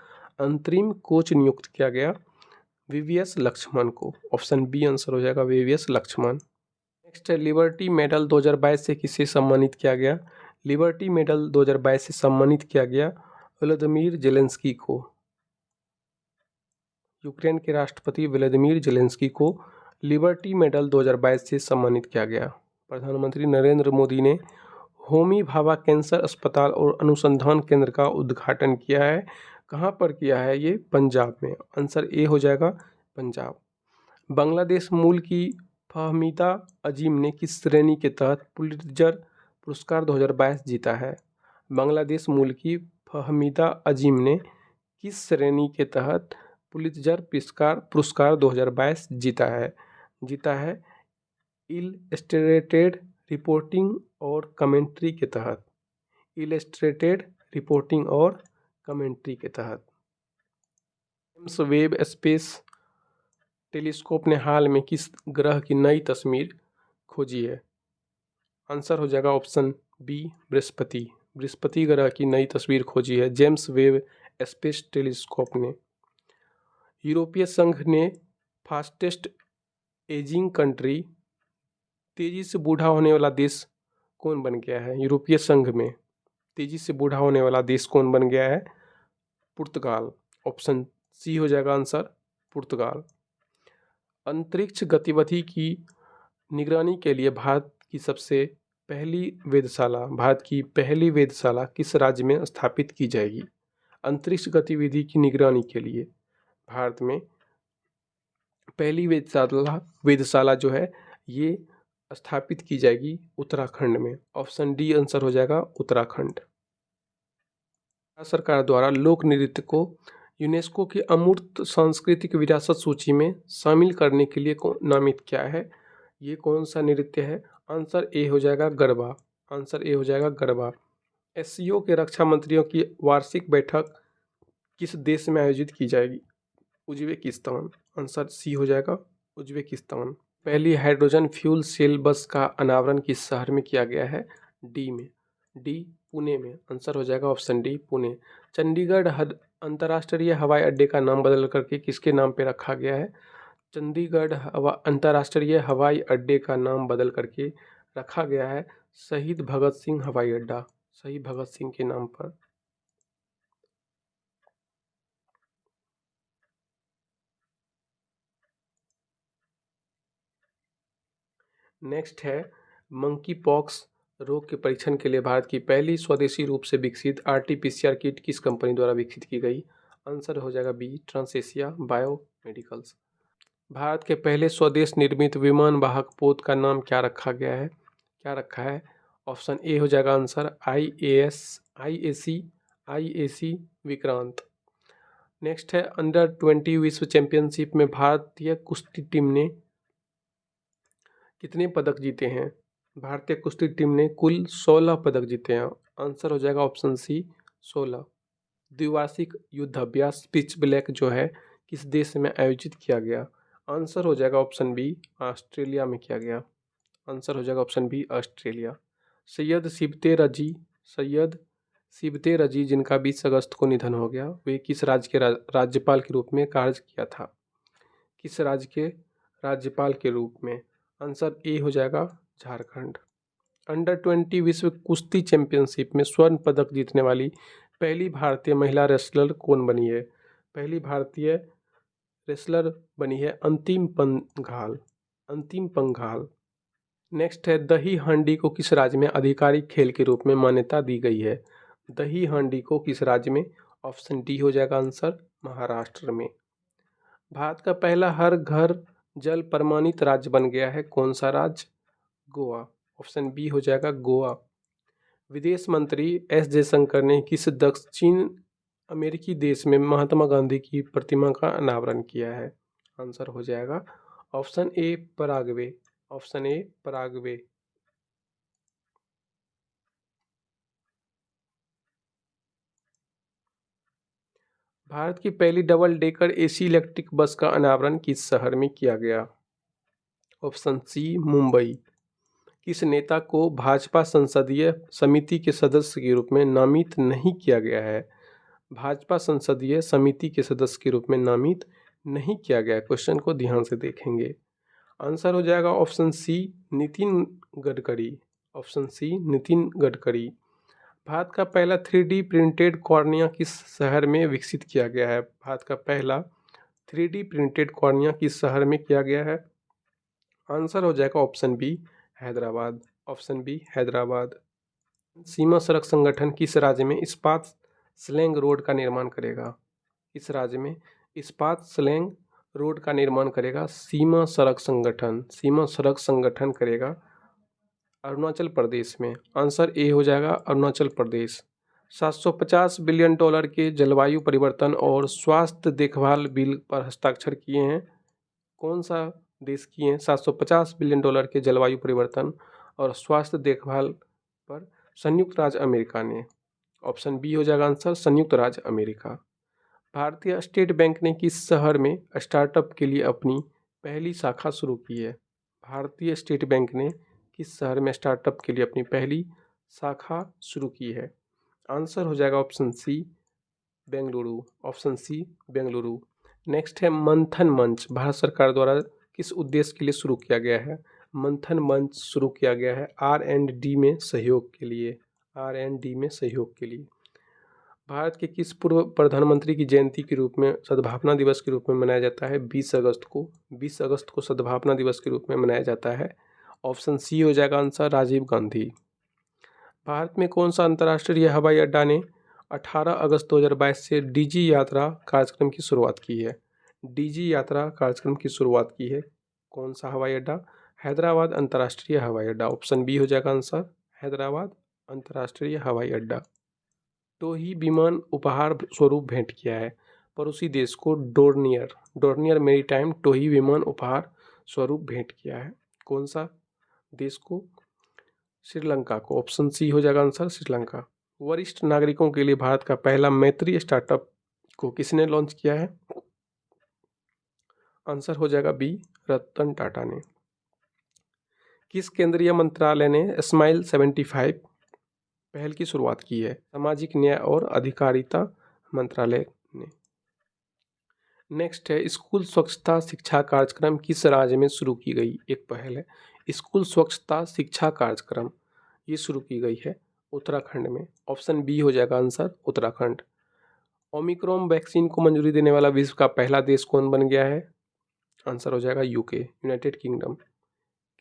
अंतरिम कोच नियुक्त किया गया वीवीएस लक्ष्मण को। ऑप्शन बी आंसर हो जाएगा वीवीएस लक्ष्मण। नेक्स्ट है लिबर्टी मेडल 2022 से किसे सम्मानित किया गया? लिबर्टी मेडल 2022 से सम्मानित किया गया व्लादिमीर जेलेंस्की को। यूक्रेन के राष्ट्रपति व्लादिमीर जेलेंस्की को लिबर्टी मेडल 2022 से सम्मानित किया गया। प्रधानमंत्री नरेंद्र मोदी ने होमी भाभा कैंसर अस्पताल और अनुसंधान केंद्र का उद्घाटन किया है। कहाँ पर किया है ये? पंजाब में। आंसर ए हो जाएगा पंजाब। बांग्लादेश मूल की फहमीदा अजीम ने किस श्रेणी के तहत पुलित्जर पुरस्कार 2022 जीता है? बांग्लादेश मूल की फहमीदा अजीम ने किस श्रेणी के तहत पुलित्जर पुरस्कार 2022 जीता है इलस्ट्रेटेड रिपोर्टिंग और कमेंट्री के तहत। इलस्ट्रेटेड रिपोर्टिंग और कमेंट्री के तहत। जेम्स वेब स्पेस टेलीस्कोप ने हाल में किस ग्रह की नई तस्वीर खोजी है? आंसर हो जाएगा ऑप्शन बी बृहस्पति। बृहस्पति ग्रह की नई तस्वीर खोजी है जेम्स वेब स्पेस टेलीस्कोप ने। यूरोपीय संघ ने फास्टेस्ट एजिंग कंट्री, तेजी से बूढ़ा होने वाला देश कौन बन गया है? यूरोपीय संघ में तेजी से बूढ़ा होने वाला देश कौन बन गया है? पुर्तगाल। ऑप्शन सी हो जाएगा आंसर पुर्तगाल। अंतरिक्ष गतिविधि की निगरानी के लिए भारत की पहली वेधशाला किस राज्य में स्थापित की जाएगी? अंतरिक्ष गतिविधि की निगरानी के लिए भारत में पहली वेधशाला जो है ये स्थापित की जाएगी उत्तराखंड में। ऑप्शन डी आंसर हो जाएगा उत्तराखंड। सरकार द्वारा लोक नृत्य को यूनेस्को की अमूर्त सांस्कृतिक विरासत सूची में शामिल करने के लिए नामित क्या है? ये कौन सा नृत्य है? आंसर ए हो जाएगा गरबा। आंसर ए हो जाएगा गरबा। एससीओ के रक्षा मंत्रियों की वार्षिक बैठक किस देश में आयोजित की जाएगी? उज्बेकिस्तान। आंसर सी हो जाएगा उज्बेकिस्तान। पहली हाइड्रोजन फ्यूल सेल बस का अनावरण किस शहर में किया गया है? डी पुणे में। आंसर हो जाएगा ऑप्शन डी पुणे। चंडीगढ़ अंतर्राष्ट्रीय हवाई अड्डे का नाम बदल करके किसके नाम पे रखा गया है? चंडीगढ़ अंतर्राष्ट्रीय हवाई अड्डे का नाम बदल करके रखा गया है शहीद भगत सिंह हवाई अड्डा, शहीद भगत सिंह के नाम पर। नेक्स्ट है मंकी पॉक्स रोग के परीक्षण के लिए भारत की पहली स्वदेशी रूप से विकसित आरटीपीसीआर किट किस कंपनी द्वारा विकसित की गई? आंसर हो जाएगा बी ट्रांसएशिया बायोमेडिकल्स। भारत के पहले स्वदेश निर्मित विमान वाहक पोत का नाम क्या रखा है? ऑप्शन ए हो जाएगा आंसर आईएसी विक्रांत। नेक्स्ट है अंडर 20 विश्व चैंपियनशिप में भारतीय कुश्ती टीम ने कितने पदक जीते हैं? भारतीय कुश्ती टीम ने कुल 16 पदक जीते हैं। आंसर हो जाएगा ऑप्शन सी 16। द्विवार्षिक युद्धाभ्यास पिच ब्लैक जो है किस देश में आयोजित किया गया? आंसर हो जाएगा ऑप्शन बी ऑस्ट्रेलिया में किया गया। आंसर हो जाएगा ऑप्शन बी ऑस्ट्रेलिया। सैयद सिबते रजी जिनका 20 अगस्त को निधन हो गया, वे किस राज्य के राज्यपाल के रूप में कार्य किया था? किस राज्य के राज्यपाल के रूप में? आंसर ए हो जाएगा झारखंड। अंडर 20 विश्व कुश्ती चैंपियनशिप में स्वर्ण पदक जीतने वाली पहली भारतीय महिला रेसलर कौन बनी है? पहली भारतीय रेसलर बनी है अंतिम पंघाल। नेक्स्ट है दही हांडी को किस राज्य में आधिकारिक खेल के रूप में मान्यता दी गई है? दही हांडी को किस राज्य में? ऑप्शन डी हो जाएगा आंसर महाराष्ट्र में। भारत का पहला हर घर जल प्रमाणित राज्य बन गया है, कौन सा राज्य? गोवा। ऑप्शन बी हो जाएगा गोवा। विदेश मंत्री एस जयशंकर ने किस दक्षिण अमेरिकी देश में महात्मा गांधी की प्रतिमा का अनावरण किया है? आंसर हो जाएगा option A Paraguay. Option A Paraguay. Bharat की पहली double decker AC electric bus का अनावरण किस शहर में किया गया? Option C Mumbai. किस नेता को भाजपा संसदीय समिति के सदस्य के रूप में नामित नहीं किया गया है? भाजपा संसदीय समिति के सदस्य के रूप में नामित नहीं किया गया। क्वेश्चन को ध्यान से देखेंगे। आंसर हो जाएगा option C Nitin Gadkari. Option C Nitin Gadkari. Bharat का पहला 3D प्रिंटेड कॉर्निया किस शहर में विकसित किया गया है? भारत का पहला 3D प्रिंटेड कॉर्निया किस शहर में किया गया है? आंसर हो जाएगा option B Hyderabad. Option B Hyderabad. सीमा सड़क संगठन किस राज्य में इस्पात स्लैंग रोड का निर्माण करेगा? इस राज्य में इस्पात स्लैंग रोड का निर्माण करेगा सीमा सड़क संगठन। सीमा सड़क संगठन करेगा अरुणाचल प्रदेश में। आंसर ए हो जाएगा अरुणाचल प्रदेश। 750 बिलियन डॉलर के जलवायु परिवर्तन और स्वास्थ्य देखभाल बिल पर हस्ताक्षर किए हैं। कौन सा देश किए हैं 750 बिलियन डॉलर के जलवायु परिवर्तन और स्वास्थ्य देखभाल पर? संयुक्त राज्य अमेरिका ने। ऑप्शन बी हो जाएगा आंसर संयुक्त राज्य अमेरिका। भारतीय स्टेट बैंक ने किस शहर में स्टार्टअप के लिए अपनी पहली शाखा शुरू की है? भारतीय स्टेट बैंक ने किस शहर में स्टार्टअप के लिए अपनी पहली शाखा शुरू की है? आंसर हो जाएगा option C Bengaluru. Option C Bengaluru. Next है मंथन मंच। भारत सरकार द्वारा किस उद्देश्य के लिए शुरू किया गया है? मंथन मंच शुरू किया गया है R&D में सहयोग के लिए। R&D में सहयोग के लिए। भारत के किस पूर्व प्रधानमंत्री की जयंती के रूप में सद्भावना दिवस के रूप में मनाया जाता है? 20 अगस्त को। 20 अगस्त को सद्भावना दिवस के रूप में मनाया जाता है। ऑप्शन सी हो जाएगा आंसर राजीव गांधी। भारत में कौन सा अंतर्राष्ट्रीय हवाई अड्डा ने 18 अगस्त 2022 से डीजी यात्रा कार्यक्रम की शुरुआत की है? डीजी यात्रा कार्यक्रम की शुरुआत की है कौन सा हवाई अड्डा? हैदराबाद अंतर्राष्ट्रीय हवाई अड्डा। ऑप्शन बी हो जाएगा आंसर हैदराबाद अंतर्राष्ट्रीय हवाई अड्डा। तो ही विमान उपहार स्वरूप भेंट किया है पड़ोसी देश को डोर्नियर मेरीटाइम टोही विमान उपहार स्वरूप भेंट किया है। कौन सा देश को? श्रीलंका को। ऑप्शन सी हो जाएगा आंसर श्रीलंका। वरिष्ठ नागरिकों के लिए भारत का पहला मैत्री स्टार्टअप को किसने लॉन्च किया है? आंसर हो जाएगा बी रतन टाटा ने। किस केंद्रीय मंत्रालय ने स्माइल 75 पहल की शुरुआत की है? सामाजिक न्याय और अधिकारिता मंत्रालय ने। नेक्स्ट है स्कूल स्वच्छता शिक्षा कार्यक्रम किस राज्य में शुरू की गई एक पहल है? स्कूल स्वच्छता शिक्षा कार्यक्रम ये शुरू की गई है उत्तराखंड में। ऑप्शन बी हो जाएगा आंसर उत्तराखंड। ओमिक्रॉन वैक्सीन को मंजूरी देने वाला विश्व का पहला देश कौन बन गया है? आंसर हो जाएगा यूके यूनाइटेड किंगडम।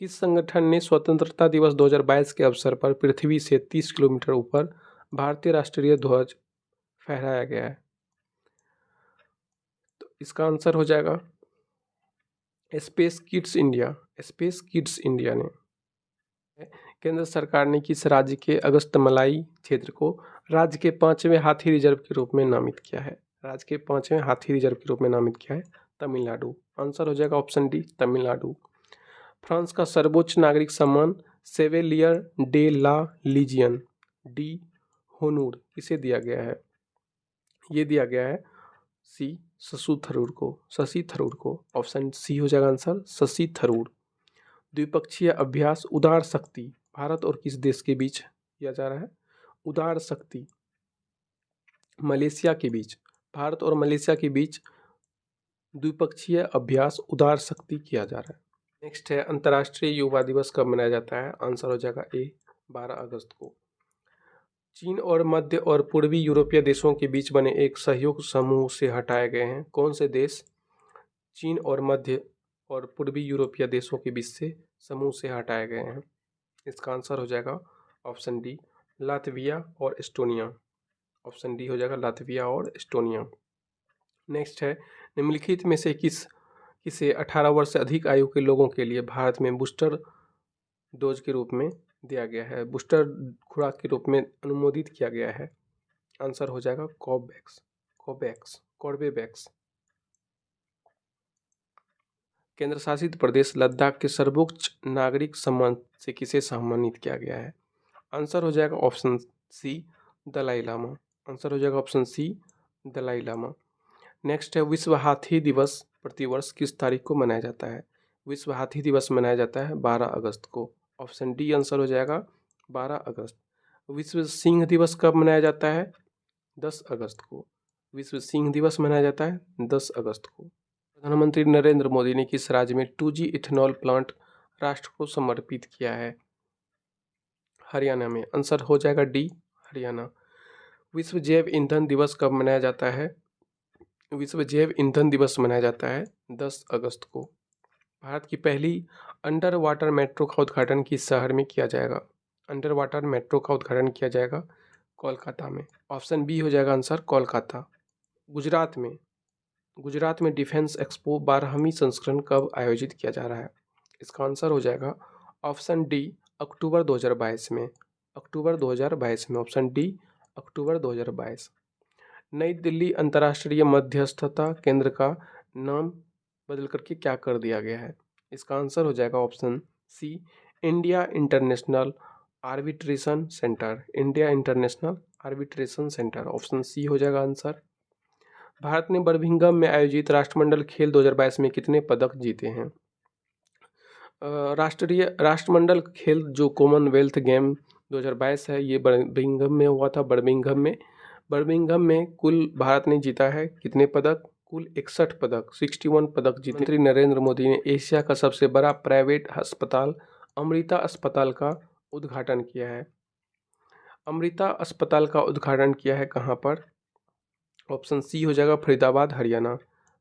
किस संगठन ने स्वतंत्रता दिवस 2022 के अवसर पर पृथ्वी से 30 किलोमीटर ऊपर भारतीय राष्ट्रीय ध्वज फहराया गया है? तो इसका आंसर हो जाएगा space kids India. Space kids India ने। केंद्र सरकार ने किस राज्य के अगस्तमलाई क्षेत्र को राज्य के 5वें हाथी रिजर्व के रूप में नामित किया है? राज्य के 5वें हाथी रिजर्व के रूप में नामित किया है तमिलनाडु। आंसर हो जाएगा ऑप्शन डी तमिलनाडु। फ्रांस का सर्वोच्च नागरिक सम्मान सेवेलियर डे ला लीजियन डी होनूर किसे दिया गया है? ये दिया गया है सी शशि थरूर को। ऑप्शन सी हो जाएगा आंसर शशि थरूर। द्विपक्षीय अभ्यास उदार शक्ति भारत और किस देश के बीच किया जा रहा है? उदार शक्ति मलेशिया के बीच। भारत और मलेशिया के बीच द्विपक्षीय अभ्यास उदार शक्ति किया जा रहा है। नेक्स्ट है अंतर्राष्ट्रीय युवा दिवस कब मनाया जाता है? आंसर हो जाएगा ए 12 अगस्त को। चीन और मध्य और पूर्वी यूरोपीय देशों के बीच बने एक सहयोग समूह से हटाए गए हैं कौन से देश? चीन और मध्य और पूर्वी यूरोपीय देशों के बीच से समूह से हटाए गए हैं। इसका आंसर हो जाएगा ऑप्शन डी लातविया और एस्टोनिया। ऑप्शन डी हो जाएगा लातविया और एस्टोनिया। नेक्स्ट है निम्नलिखित में से किसे 18 वर्ष से अधिक आयु के लोगों के लिए भारत में बूस्टर डोज के रूप में दिया गया है? बूस्टर खुराक के रूप में अनुमोदित किया गया है। आंसर हो जाएगा कॉर्बेवैक्स। केंद्र शासित प्रदेश लद्दाख के सर्वोच्च नागरिक सम्मान से किसे सम्मानित किया गया है? आंसर हो जाएगा option C Dalai Lama. Answer हो जाएगा option C Dalai Lama. Next है विश्व हाथी दिवस प्रतिवर्ष किस तारीख को मनाया जाता है? विश्व हाथी दिवस मनाया जाता है 12 अगस्त को। ऑप्शन डी आंसर हो जाएगा 12 अगस्त। विश्व सिंह दिवस कब मनाया जाता है? 10 अगस्त को। विश्व सिंह दिवस मनाया जाता है 10 अगस्त को। प्रधानमंत्री नरेंद्र मोदी ने किस राज्य में 2G इथेनॉल प्लांट राष्ट्र को समर्पित किया है? हरियाणा में। आंसर हो जाएगा डी हरियाणा। विश्व जैव ईंधन दिवस कब मनाया जाता है? विश्व जैव ईंधन दिवस मनाया जाता है 10 अगस्त को। भारत की पहली अंडर वाटर मेट्रो का उद्घाटन किस शहर में किया जाएगा? अंडर वाटर मेट्रो का उद्घाटन किया जाएगा कोलकाता में। ऑप्शन बी हो जाएगा आंसर कोलकाता। गुजरात में। गुजरात में डिफेंस एक्सपो 12वीं संस्करण कब आयोजित किया जा रहा है? इसका आंसर हो जाएगा ऑप्शन डी अक्टूबर 2022 में। अक्टूबर 2022 में। ऑप्शन डी अक्टूबर 2022। नई दिल्ली अंतर्राष्ट्रीय मध्यस्थता केंद्र का नाम बदल करके क्या कर दिया गया है? इसका आंसर हो जाएगा option C India International Arbitration Centre. India International Arbitration Centre. Option C हो जाएगा आंसर। भारत ने बर्मिंघम में आयोजित राष्ट्रमंडल खेल 2022 में कितने पदक जीते हैं? राष्ट्रमंडल खेल जो कॉमनवेल्थ गेम 2022 है, ये बर्मिंघम में हुआ था। बर्मिंघम में कुल भारत ने जीता है कितने पदक? कुल 61 पदक, 61 पदक जीते। मंत्री नरेंद्र मोदी ने एशिया का सबसे बड़ा प्राइवेट अस्पताल अमृता अस्पताल का उद्घाटन किया है। अमृता अस्पताल का उद्घाटन किया है कहाँ पर? ऑप्शन सी हो जाएगा फरीदाबाद हरियाणा।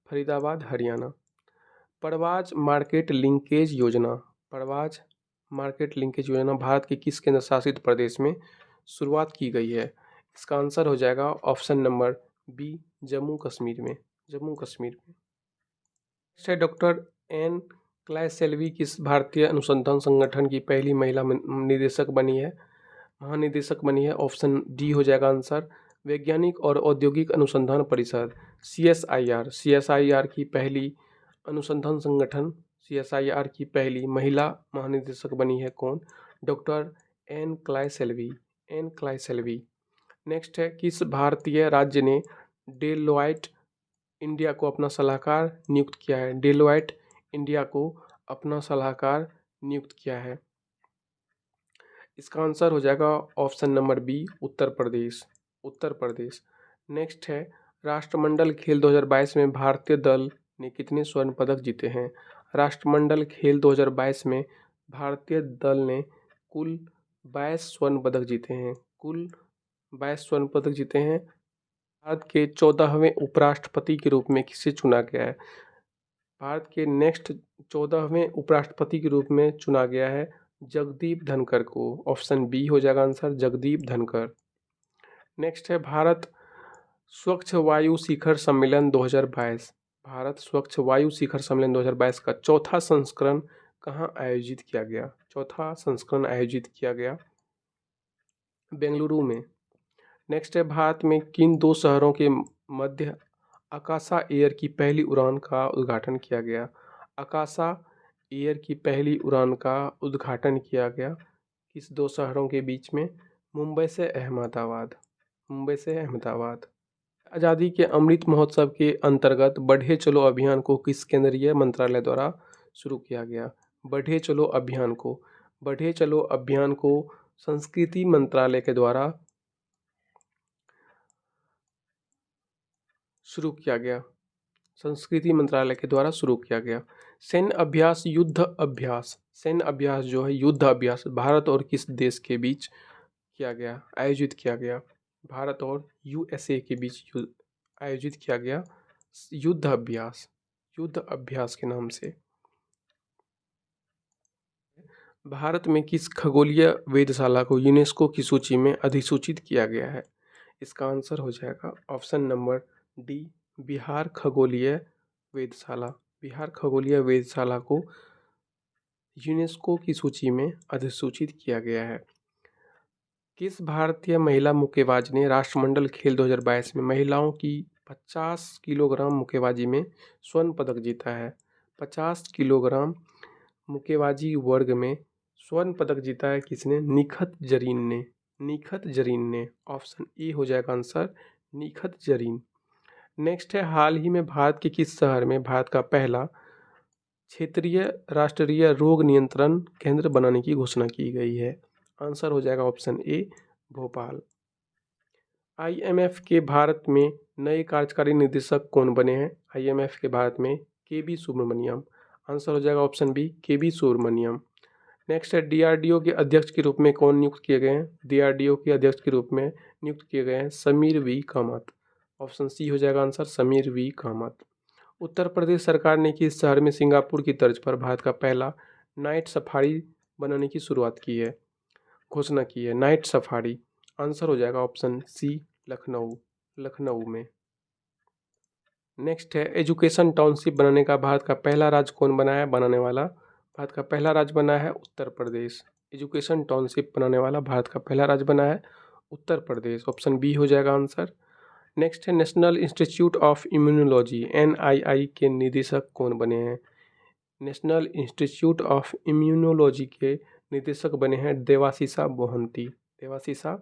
फरीदाबाद हरियाणा। परवाज मार्केट लिंकेज योजना। परवाज मार्केट लिंकेज योजना भारत के किस केंद्र शासित प्रदेश में शुरुआत की गई है? इसका आंसर हो जाएगा option number B Jammu Kashmir में। जम्मू कश्मीर में। नेक्स्ट है डॉक्टर एन क्लाइसेल्वी किस भारतीय अनुसंधान संगठन की पहली महिला निदेशक बनी है? महानिदेशक बनी है। ऑप्शन डी हो जाएगा आंसर वैज्ञानिक और औद्योगिक अनुसंधान परिषद CSIR। CSIR की पहली अनुसंधान संगठन CSIR की पहली महिला महानिदेशक बनी है कौन? Doctor N Kalaiselvi. N Kalaiselvi. Next है किस भारतीय राज्य ने डेलोइट इंडिया को अपना सलाहकार नियुक्त किया है? डेलोइट इंडिया को अपना सलाहकार नियुक्त किया है। इसका आंसर हो जाएगा option number B Uttar Pradesh. Uttar Pradesh. Next है राष्ट्रमंडल खेल 2022 में भारतीय दल ने कितने स्वर्ण पदक जीते हैं? राष्ट्रमंडल खेल 2022 में भारतीय दल ने कुल 22 स्वर्ण पदक जीते हैं। कुल 22 स्वर्ण पदक जीते हैं। भारत के 14वें उपराष्ट्रपति के रूप में किसे चुना गया है? भारत के नेक्स्ट 14वें उपराष्ट्रपति के रूप में चुना गया है जगदीप धनखड़ को। ऑप्शन बी हो जाएगा आंसर जगदीप धनखड़। नेक्स्ट है भारत स्वच्छ वायु शिखर सम्मेलन 2022। भारत स्वच्छ वायु शिखर सम्मेलन 2022 का चौथा संस्करण कहाँ आयोजित किया गया? चौथा संस्करण आयोजित किया गया बेंगलुरु में। नेक्स्ट है भारत में किन दो शहरों के मध्य आकाशा एयर की पहली उड़ान का उद्घाटन किया गया? आकाशा एयर की पहली उड़ान का उद्घाटन किया गया किस दो शहरों के बीच में? मुंबई से अहमदाबाद। मुंबई से अहमदाबाद। आज़ादी के अमृत महोत्सव के अंतर्गत बढ़े चलो अभियान को किस केंद्रीय मंत्रालय द्वारा शुरू किया गया? बढ़े चलो अभियान को। बढ़े चलो अभियान को संस्कृति मंत्रालय के द्वारा शुरू किया गया। संस्कृति मंत्रालय के द्वारा शुरू किया गया। सैन्य अभ्यास युद्ध अभ्यास। सैन्य अभ्यास जो है युद्ध अभ्यास भारत और किस देश के बीच किया गया? आयोजित किया गया भारत और USA के बीच आयोजित किया गया युद्ध अभ्यास। युद्ध अभ्यास के नाम से। भारत में किस खगोलीय वेधशाला को यूनेस्को की सूची में अधिसूचित किया गया है? इसका आंसर हो जाएगा ऑप्शन नंबर डी बिहार खगोलीय वेधशाला। बिहार खगोलीय वेधशाला को यूनेस्को की सूची में अधिसूचित किया गया है। किस भारतीय महिला मुक्केबाज ने राष्ट्रमंडल खेल 2022 में महिलाओं की 50 किलोग्राम मुक्केबाजी में स्वर्ण पदक जीता है? 50 किलोग्राम मुक्केबाजी वर्ग में स्वर्ण पदक जीता है किसने? निखत जरीन ने। निखत जरीन ने। ऑप्शन ए हो जाएगा आंसर निखत जरीन। नेक्स्ट है, हाल ही में भारत के किस शहर में भारत का पहला क्षेत्रीय राष्ट्रीय रोग नियंत्रण केंद्र बनाने की घोषणा की गई है? आंसर हो जाएगा ऑप्शन ए, भोपाल। आईएमएफ के भारत में नए कार्यकारी निदेशक कौन बने हैं? आईएमएफ के भारत में के बी सुब्रमण्यम। आंसर हो जाएगा ऑप्शन बी, के बी सुब्रमण्यम। नेक्स्ट है, डीआरडीओ के अध्यक्ष के रूप में कौन नियुक्त किए गए हैं? डीआरडीओ के अध्यक्ष के रूप में नियुक्त किए गए हैं Sameer V Kamath. Option C हो जाएगा आंसर, समीर वी कामत। उत्तर प्रदेश सरकार ने किस शहर में सिंगापुर की तर्ज पर भारत का पहला नाइट सफारी बनाने की शुरुआत की है, घोषणा की है? Night safari. आंसर हो जाएगा ऑप्शन सी, लखनऊ। लखनऊ में। नेक्स्ट है, एजुकेशन टाउनशिप बनाने का भारत का पहला राज्य कौन बना है? बनाने वाला भारत का पहला राज्य बना है उत्तर प्रदेश। एजुकेशन टाउनशिप बनाने वाला भारत का पहला राज्य बना है उत्तर प्रदेश। ऑप्शन बी हो जाएगा आंसर। नेक्स्ट है, national institute of immunology NII के निदेशक कौन बने हैं? नेशनल इंस्टीट्यूट ऑफ इम्यूनोलॉजी के निदेशक बने हैं देवाशीषा मोहंती। देवाशीषा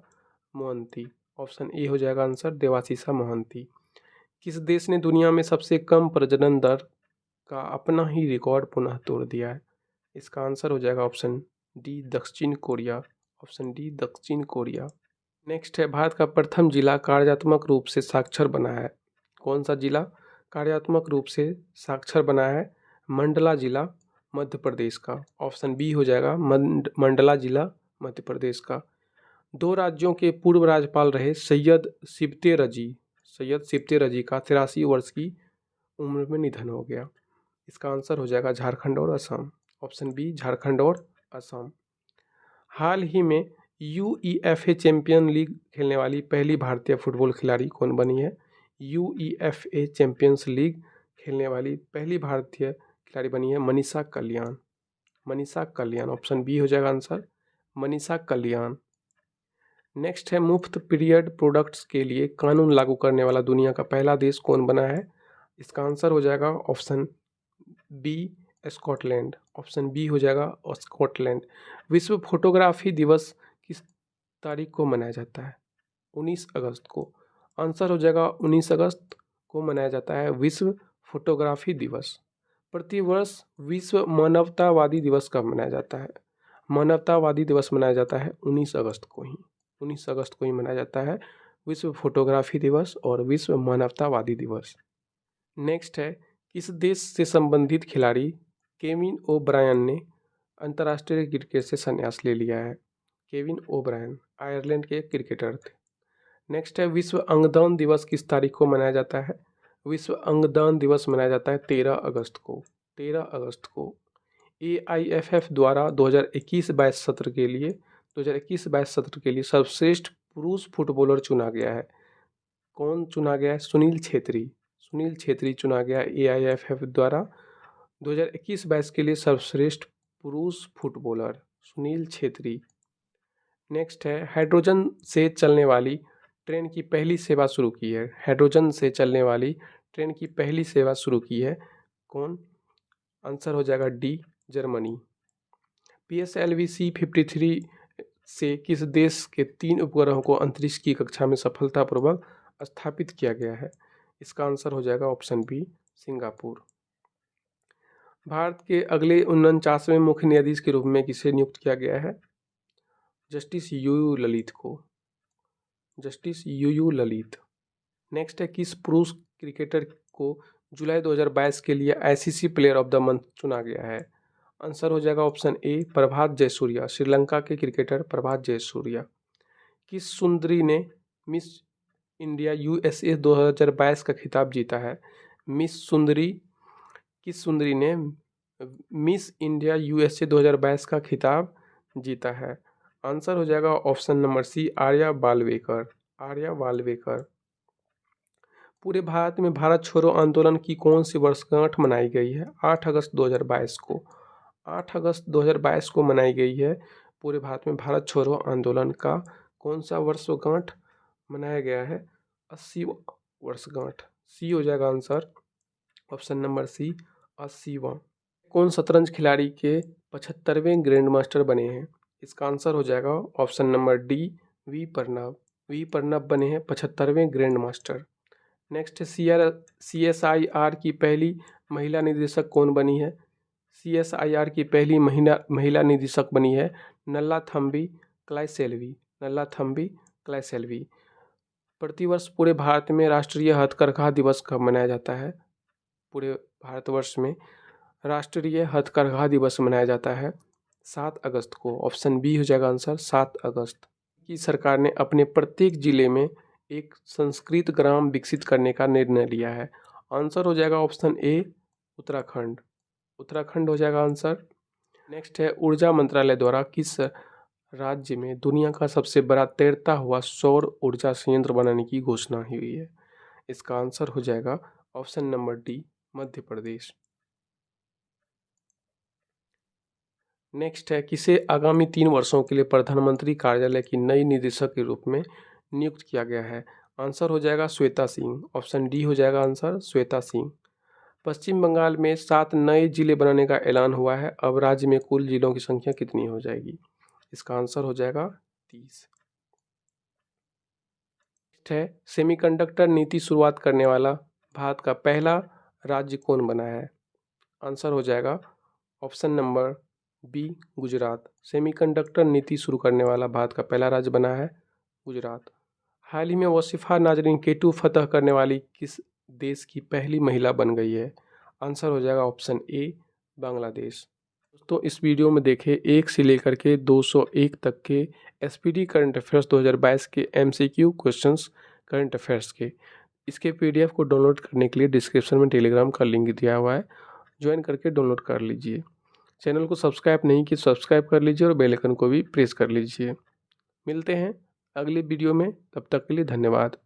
मोहंती। ऑप्शन ए हो जाएगा आंसर, देवाशीषा मोहंती। किस देश ने दुनिया में सबसे कम प्रजनन दर का अपना ही रिकॉर्ड पुनः तोड़ दिया है? इसका आंसर हो जाएगा ऑप्शन डी, दक्षिण कोरिया। ऑप्शन डी, दक्षिण कोरिया। नेक्स्ट है, भारत का प्रथम जिला कार्यात्मक रूप से साक्षर बना है? कौन सा जिला कार्यात्मक रूप से साक्षर बना है? मंडला जिला, मध्य प्रदेश का। ऑप्शन बी हो जाएगा मंडला जिला, मध्य प्रदेश का। दो राज्यों के पूर्व राज्यपाल रहे सैयद सिबते रजी का 83 वर्ष की उम्र में निधन हो गया। इसका आंसर हो जाएगा झारखंड और असम। ऑप्शन बी, झारखंड और असम। हाल ही में यूईएफए चैंपियन लीग खेलने वाली पहली भारतीय फुटबॉल खिलाड़ी कौन बनी है? यूईएफए चैंपियंस लीग खेलने वाली पहली भारतीय खिलाड़ी बनी है मनीषा कल्याण। मनीषा कल्याण। ऑप्शन बी हो जाएगा आंसर, मनीषा कल्याण। नेक्स्ट है, मुफ्त पीरियड प्रोडक्ट्स के लिए कानून लागू करने वाला दुनिया का पहला देश कौन बना है? इसका आंसर हो जाएगा option B, Scotland. Option B हो जाएगा स्कॉटलैंड। विश्व फोटोग्राफी दिवस किस तारीख को मनाया जाता है? 19 अगस्त को। आंसर हो जाएगा 19 अगस्त को मनाया जाता है विश्व फोटोग्राफी दिवस। प्रतिवर्ष विश्व मानवतावादी दिवस कब मनाया जाता है? मानवतावादी दिवस मनाया जाता है 19 अगस्त को ही। 19 अगस्त को ही मनाया जाता है विश्व फोटोग्राफी दिवस और विश्व मानवतावादी दिवस। नेक्स्ट है, किस देश से संबंधित खिलाड़ी केविन ओब्रायन ने अंतर्राष्ट्रीय क्रिकेट से संन्यास ले लिया है? केविन ओब्रायन आयरलैंड के क्रिकेटर थे। नेक्स्ट है, विश्व अंगदान दिवस किस तारीख को मनाया जाता है? विश्व अंगदान दिवस मनाया जाता है 13 अगस्त को। 13 अगस्त को। AIFF द्वारा 2021-22 सत्र के लिए 2021-22 सत्र के लिए सर्वश्रेष्ठ पुरुष फुटबॉलर चुना गया है। कौन चुना गया है? सुनील छेत्री। सुनील छेत्री चुना गया AIFF द्वारा 2021-22 के लिए सर्वश्रेष्ठ पुरुष फुटबॉलर सुनील छेत्री। नेक्स्ट है, हाइड्रोजन से चलने वाली ट्रेन की पहली सेवा शुरू की है? हाइड्रोजन से चलने वाली ट्रेन की पहली सेवा शुरू की है कौन? आंसर हो जाएगा डी, जर्मनी। PSLV C-53 से किस देश के 3 उपग्रहों को अंतरिक्ष की कक्षा में सफलतापूर्वक स्थापित किया गया है? इसका आंसर हो जाएगा ऑप्शन बी, सिंगापुर। भारत के अगले 49वें मुख्य न्यायाधीश के रूप में किसे नियुक्त किया गया है? जस्टिस यूयू ललित को। Justice U U Lalit. नेक्स्ट है, किस पुरुष क्रिकेटर को जुलाई 2022 के लिए ICC player of the month चुना गया है? आंसर हो जाएगा ऑप्शन ए, प्रभात जयसूर्या। श्रीलंका के क्रिकेटर प्रभात जयसूर्या। किस सुंदरी ने मिस इंडिया USA 2022 का खिताब जीता है? किस सुंदरी ने मिस इंडिया USA 2022 का खिताब जीता है? आंसर हो जाएगा option number C, Arya Balvekar. Arya Balvekar. पूरे भारत में भारत छोड़ो आंदोलन की कौन सी वर्षगांठ मनाई गई है? 8 अगस्त 2022 को। 8 अगस्त 2022 को मनाई गई है पूरे भारत में भारत छोड़ो आंदोलन का कौन सा वर्षगांठ मनाया गया है? 80वां वर्षगांठ। सी हो जाएगा आंसर, ऑप्शन नंबर सी, 80वां। कौन शतरंज खिलाड़ी के 75वें ग्रैंड मास्टर बने हैं? इसका आंसर हो जाएगा option number D, V Pranav. V Pranav बने हैं 75वें ग्रैंड मास्टर। नेक्स्ट है CSIR की पहली महिला निदेशक कौन बनी है? CSIR की पहली महिला निदेशक बनी है नल्लाथम्बी क्लाइसेल्वी। नल्लाथम्बी क्लाइसेल्वी। प्रतिवर्ष पूरे भारत में राष्ट्रीय हथकरघा दिवस कब मनाया जाता है? पूरे भारतवर्ष में राष्ट्रीय हथकरघा दिवस मनाया जाता है 7 अगस्त को। ऑप्शन बी हो जाएगा आंसर, 7 अगस्त। की सरकार ने अपने प्रत्येक जिले में एक संस्कृत ग्राम विकसित करने का निर्णय लिया है। आंसर हो जाएगा ऑप्शन ए, उत्तराखंड। उत्तराखंड हो जाएगा आंसर। नेक्स्ट है ऊर्जा मंत्रालय द्वारा किस राज्य में दुनिया का सबसे बड़ा तैरता हुआ सौर ऊर्जा संयंत्र बनाने की घोषणा हुई है? इसका आंसर हो जाएगा option number D, Madhya Pradesh. Next है किसे आगामी 3 वर्षों के लिए प्रधानमंत्री कार्यालय की नई निदेशक के रूप में नियुक्त किया गया है? आंसर हो जाएगा श्वेता सिंह। ऑप्शन डी हो जाएगा आंसर, श्वेता सिंह। पश्चिम बंगाल में 7 नए जिले बनाने का ऐलान हुआ है। अब राज्य में कुल जिलों की संख्या कितनी हो जाएगी? इसका आंसर हो जाएगा 30। नेक्स्ट है सेमीकंडक्टर नीति शुरुआत करने वाला भारत का पहला राज्य कौन बना है? आंसर हो जाएगा option number B, Gujarat. Semiconductor नीति शुरू करने वाला भारत का पहला राज्य बना है गुजरात। हाल ही में वसीफा नाजरीन K2 फतह करने वाली किस देश की पहली महिला बन गई है? आंसर हो जाएगा ऑप्शन ए, बांग्लादेश। दोस्तों इस वीडियो में देखें 1 से लेकर के 201 तक के SPD करंट अफेयर्स 2022 के MCQ क्वेश्चंस करंट अफेयर्स के। इसके PDF को डाउनलोड करने के लिए डिस्क्रिप्शन में टेलीग्राम का लिंक दिया हुआ है, ज्वाइन करके डाउनलोड कर लीजिए। चैनल को सब्सक्राइब नहीं किया सब्सक्राइब कर लीजिए और बेल आइकन को भी प्रेस कर लीजिए। मिलते हैं अगले वीडियो में, तब तक के लिए धन्यवाद।